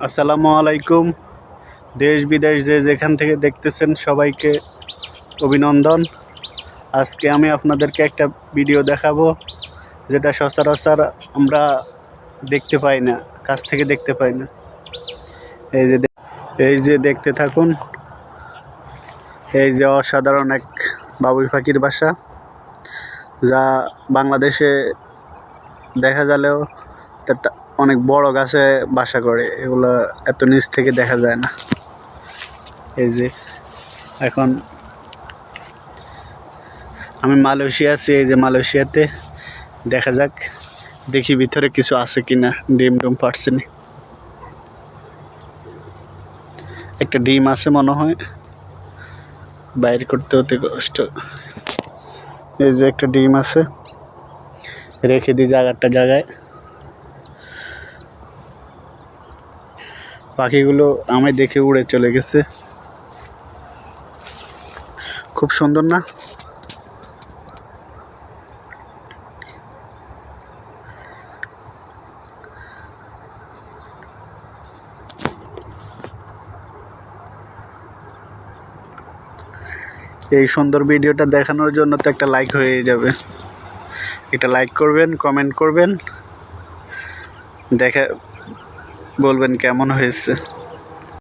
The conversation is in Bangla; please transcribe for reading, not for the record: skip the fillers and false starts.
আসসালামু আলাইকুম। দেশ বিদেশ যে যেখান থেকে দেখতেছেন সবাইকে অভিনন্দন। আজকে আমি আপনাদেরকে একটা ভিডিও দেখাবো যেটা সচরাচর আমরা দেখতে পাই না, কাছ থেকে দেখতে পাই না। এই যে দেখতে থাকুন। এই যে অসাধারণ এক বাবুই পাখির বাসা, যা বাংলাদেশে দেখা গেলেও অনেক বড় গাছে বাসা করে, এগুলো এত নিচ থেকে দেখা যায় না। এই যে এখন আমি মালয়েশিয়া আছি, এই যে মালয়েশিয়াতে। দেখা যাক, দেখি ভিতরে কিছু আছে কিনা, ডিম টুম পারছে না। একটা ডিম আছে মনে হয়, বাইর করতে হতে কষ্ট। এই যে একটা ডিম আছে, রেখে দিই জায়গায়। পাখিগুলো আমায় দেখে উড়ে চলে গেছে। খুব সুন্দর না? এই সুন্দর ভিডিওটা দেখানোর জন্য তো একটা লাইক হয়ে যাবে। একটা লাইক করবেন, কমেন্ট করবেন, দেখে বলবেন কেমন হয়েছে।